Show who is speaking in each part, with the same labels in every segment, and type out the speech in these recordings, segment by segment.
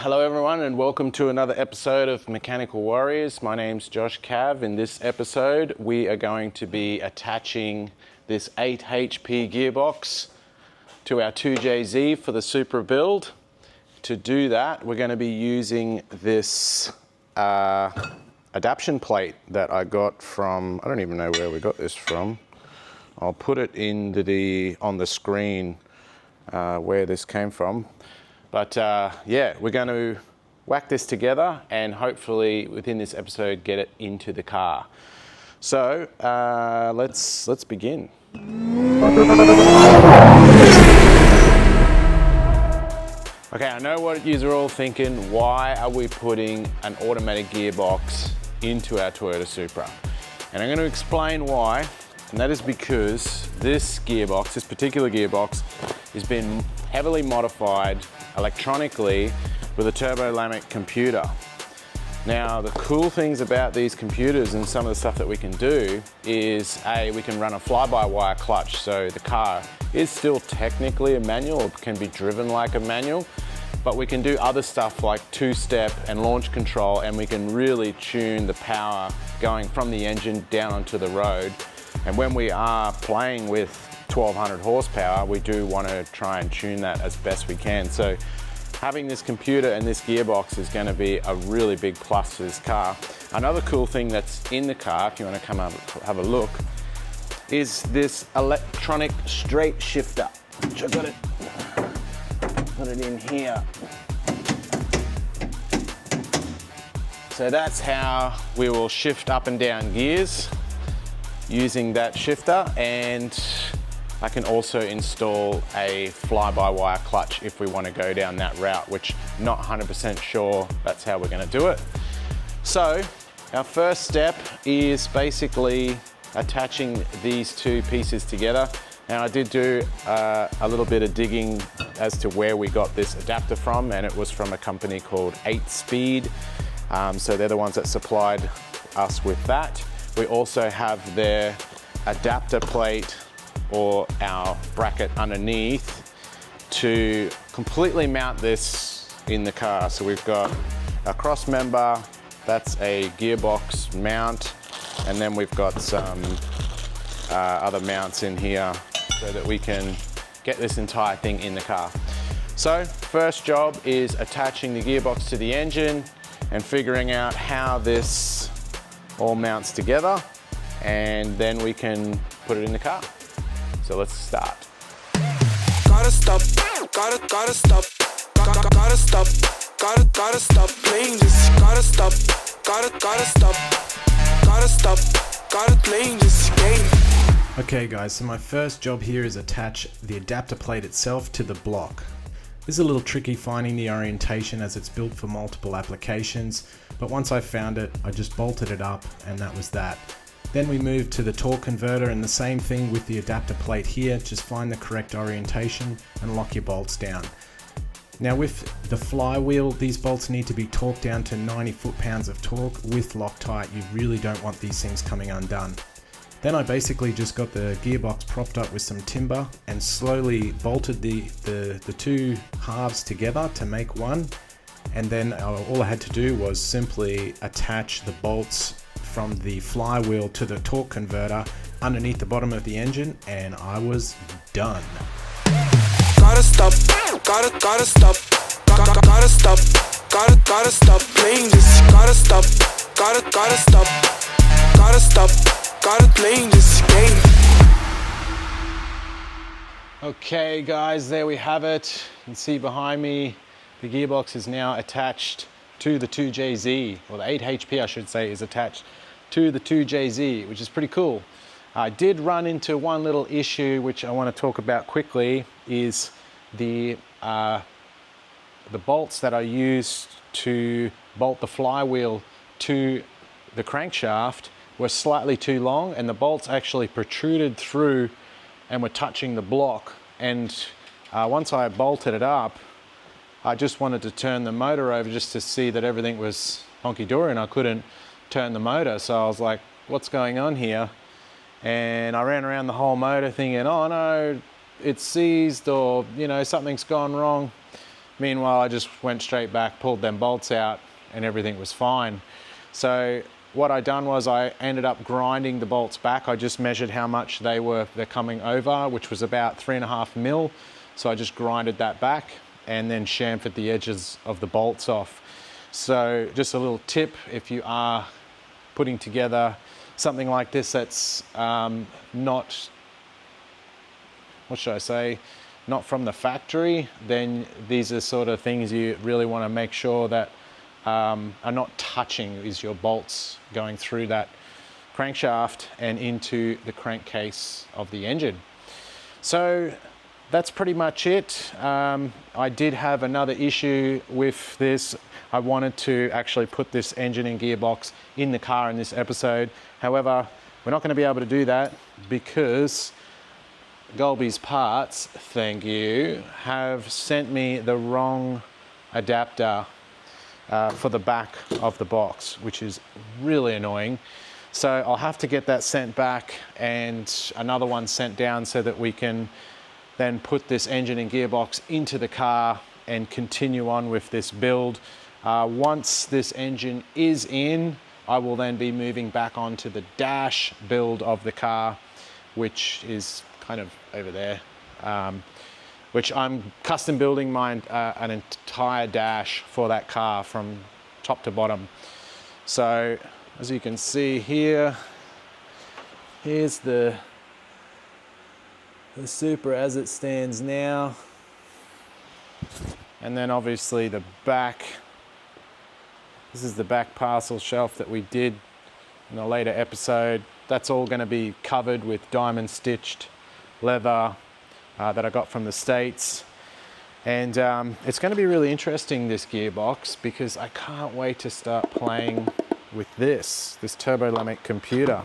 Speaker 1: Hello everyone and welcome to another episode of Mechanical Warriors. My name's Josh Cav. In this episode we are going to be attaching this 8 HP gearbox to our 2JZ for the Supra build. To do that we're going to be using this adaptation plate that I got from, I don't even know where we got this from. I'll put it in on the screen where this came from. But yeah, we're going to whack this together and hopefully within this episode get it into the car. So let's begin. Okay, I know what you're all thinking. Why are we putting an automatic gearbox into our Toyota Supra? And I'm going to explain why. And that is because this gearbox, this particular gearbox, has been heavily modified electronically with a Turbolamic computer. Now, the cool things about these computers and some of the stuff that we can do is we can run a fly-by-wire clutch. So the car is still technically a manual, it can be driven like a manual, but we can do other stuff like two-step and launch control, and we can really tune the power going from the engine down onto the road. And when we are playing with 1200 horsepower, we do want to try and tune that as best we can. So having this computer and this gearbox is going to be a really big plus to this car. Another cool thing that's in the car, if you want to come up have a look, is this electronic straight shifter, which I've got to put it in here. So that's how we will shift up and down gears using that shifter, and I can also install a fly-by-wire clutch if we want to go down that route, which I'm not 100% sure that's how we're going to do it. So our first step is basically attaching these two pieces together. Now I did do a little bit of digging as to where we got this adapter from, and it was from a company called 8Speed. So they're the ones that supplied us with that. We also have their adapter plate or our bracket underneath to completely mount this in the car. So we've got a cross member, that's a gearbox mount, and then we've got some other mounts in here so that we can get this entire thing in the car. So first job is attaching the gearbox to the engine and figuring out how this all mounts together, and then we can put it in the car. So let's start.
Speaker 2: Gotta stop, gotta stop, gotta stop, gotta stop playing this. Gotta stop, gotta stop, gotta playing this game.
Speaker 3: Okay guys, so my first job here is attach the adapter plate itself to the block. This is a little tricky finding the orientation as it's built for multiple applications, but once I found it, I just bolted it up and that was that. Then we moved to the torque converter, and the same thing with the adapter plate here. Just find the correct orientation and lock your bolts down. Now with the flywheel, these bolts need to be torqued down to 90 foot-pounds of torque with Loctite. You really don't want these things coming undone. Then I basically just got the gearbox propped up with some timber and slowly bolted the two halves together to make one. And then all I had to do was simply attach the bolts from the flywheel to the torque converter underneath the bottom of the engine, and I was done.
Speaker 2: Gotta stop, gotta stop, gotta stop, gotta stop playing this. Gotta stop, gotta stop, gotta playing this game.
Speaker 1: Okay guys, there we have it. You can see behind me the gearbox is now attached to the 2JZ, or the 8 HP I should say is attached to the 2JZ, which is pretty cool. I did run into one little issue which I want to talk about quickly, is the bolts that I used to bolt the flywheel to the crankshaft were slightly too long, and the bolts actually protruded through and were touching the block. And once I bolted it up, I just wanted to turn the motor over just to see that everything was honky-dory, and I couldn't turn the motor. So I was like, what's going on here? And I ran around the whole motor thinking, oh no, it's seized, or you know, something's gone wrong. Meanwhile, I just went straight back, pulled them bolts out, and everything was fine. So what I done was I ended up grinding the bolts back. I just measured how much they're coming over, which was about 3.5 mil. So I just grinded that back and then chamfered the edges of the bolts off. So just a little tip, if you are putting together something like this that's not, what should I say, not from the factory, then these are sort of things you really want to make sure that are not touching, is your bolts going through that crankshaft and into the crankcase of the engine. So that's pretty much it. I did have another issue with this. I wanted to actually put this engine and gearbox in the car in this episode. However, we're not going to be able to do that because Golby's Parts, thank you, have sent me the wrong adapter for the back of the box, which is really annoying. So I'll have to get that sent back and another one sent down so that we can then put this engine and gearbox into the car and continue on with this build. Once this engine is in, I will then be moving back onto the dash build of the car, which is kind of over there, which I'm custom building an entire dash for that car from top to bottom. So as you can see here, here's the Supra as it stands now. And then obviously the back, this is the back parcel shelf that we did in a later episode. That's all going to be covered with diamond stitched leather that I got from the States. And it's going to be really interesting, this gearbox, because I can't wait to start playing with this Turbo-Lamic computer.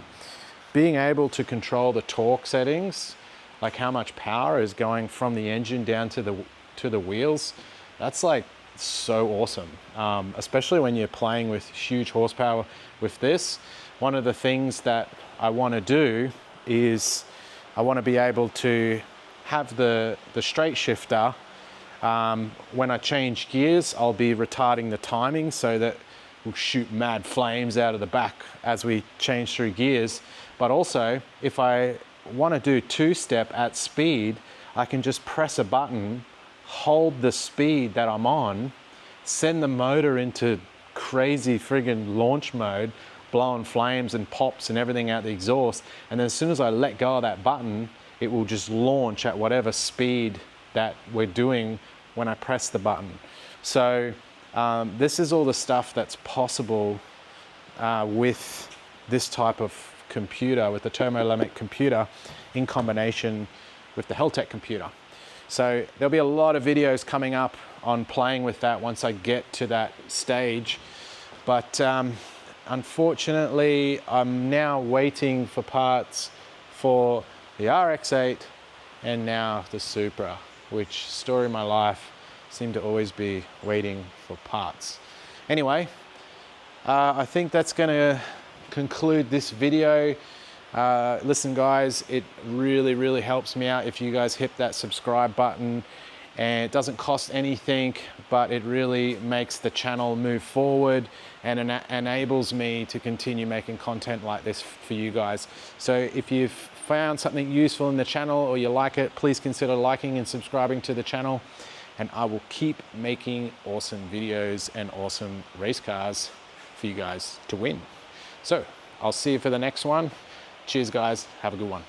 Speaker 1: Being able to control the torque settings, like how much power is going from the engine down to the wheels, that's like so awesome, especially when you're playing with huge horsepower with this. One of the things that I want to do is I want to be able to have the straight shifter. When I change gears, I'll be retarding the timing so that we'll shoot mad flames out of the back as we change through gears. But also, if I want to do two-step at speed, I can just press a button, hold the speed that I'm on, send the motor into crazy friggin' launch mode, blowing flames and pops and everything out the exhaust, and then as soon as I let go of that button, it will just launch at whatever speed that we're doing when I press the button. So this is all the stuff that's possible with this type of computer, with the Turbo-Lamic computer, in combination with the Heltec computer. So there'll be a lot of videos coming up on playing with that once I get to that stage. But unfortunately, I'm now waiting for parts for the RX-8 and now the Supra, which, story of my life, seem to always be waiting for parts. Anyway, I think that's going to conclude this video. Listen guys, it really helps me out if you guys hit that subscribe button, and it doesn't cost anything, but it really makes the channel move forward and enables me to continue making content like this for you guys. So if you've found something useful in the channel or you like it, please consider liking and subscribing to the channel, and I will keep making awesome videos and awesome race cars for you guys to win. So I'll see you for the next one. Cheers guys, have a good one.